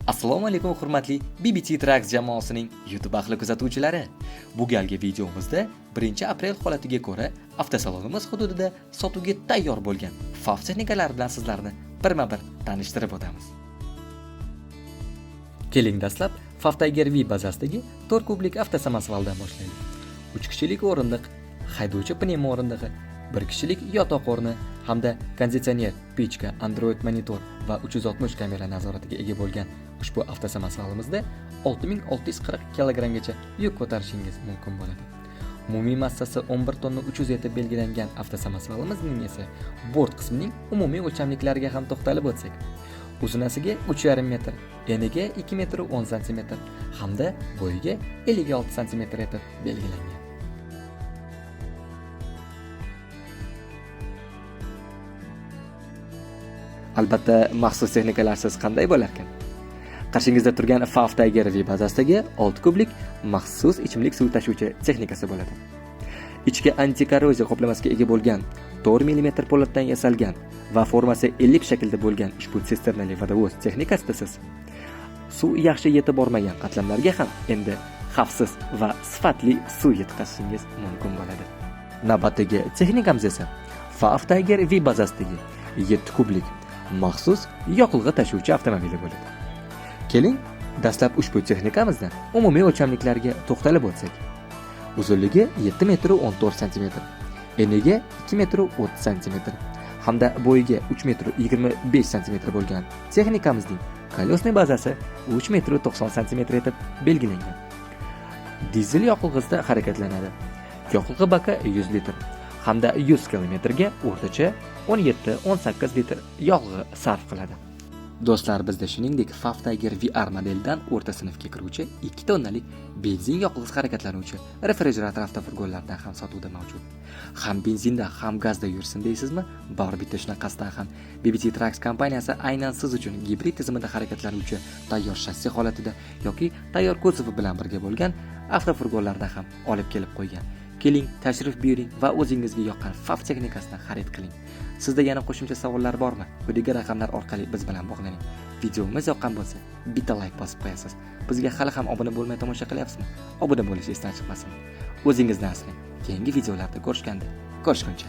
Assalomu alaykum hurmatli BBT Tracks jamoasining YouTube ahli kuzatuvchilari. Bu galgi videomizda 1-aprel holatiga ko'ra avtosalonimiz hududida sotuvga tayyor bo'lgan FAF texnikalari bilan sizlarni birma-bir tanishtirib o'tamiz. Keling dastlab FAF Tiger V bazasidagi 4 kublik avtosamosvaldan boshlaylik. 3 kishilik o'rindiq, haydovchi pnevmo o'rindig'i, 1 kishilik yotoq o'rni hamda konditsioner, pechka, Android monitor va 360 kamera nazoratiga ega bo'lgan ushbu avtosamosvalimizda 6640 kg-gacha yuk ko'tarishingiz mumkin bo'ladi. Umumiy massasi 11 tonna 300 etib belgilangan avtosamosvalimizning esa bort qismining umumiy o'lchamliklariga ham to'xtalib o'tsak, uzunasiga 3,5 metr, eniga 2 metr 10 cm hamda bo'yiga 56 cm etib belgilangan. Albatta, maxsus texnikalarsiz qanday bo'lar ekan? Qarshingizda turgan FAF Tiger V bazasidagi 6 kublik maxsus ichimlik suvi tashuvchi texnikasi bo'ladi. Ichki antikorroziya qoplamasiga ega bo'lgan 4 mm po'latdan yasalgan va formasi ellip shaklda bo'lgan ushbu sisternali vodovoz texnikasida siz suv yaxshi yetib bormagan qatlamlarga ham endi xavfsiz va sifatli suv yetkazishingiz mumkin bo'ladi. Navbatdagi texnikamiz esa FAF Tiger V bazasidagi 7 kublik maxsus yoqilg'i tashuvchi avtomobili bo'ladi. Keling, dastlab ushbu texnikamizdan umumiy o'lchamliklarga to'xtalib o'tsak. Uzunligi 7 metr 14 cm, eniga 2 metr 30 cm hamda bo'yiga 3 metr 25 cm bo'lgan texnikamizning kolesniy bazasi 3 metr 90 cm etib belgilangan. Dizel yoqilg'isida harakatlanadi. Yoqilg'i baki 100 litr hamda 100 km ga o'rtacha 17-18 litr yoqilg'i sarf qiladi. Do'stlar, bizda shuningdek FAF Tiger VR modelidan o'rta sinfga kiruvchi 2 tonnalik benzin yoqilg'isi harakatlanuvchi refrigerator avtofurgonlardan ham sotuvda mavjud. Ham benzinda, ham gazda yursin deysizmi? Bor bitta shunaqasidan ham BBT Tracks kompaniyasi aynan siz uchun gibrid tizimida harakatlanuvchi tayyor shassi holatida yoki tayyor kuzovi bilan birga bo'lgan avtofurgonlardan ham olib kelib qo'ygan. Keling, tashrif buyuring va o'zingizga yoqqan FAF texnikasini xarid qiling. Sizda yana qo'shimcha savollar bormi? Quyidagi raqamlar orqali biz bilan bog'laning. Videomiz yoqqan bo'lsa, bitta like bosib qo'yasiz. Bizga hali ham obuna bo'lmay tomosha qilyapsizmi? Obuna bo'lish esdan chiqmasin. O'zingizni asrang. Keyingi videolarda ko'rishguncha.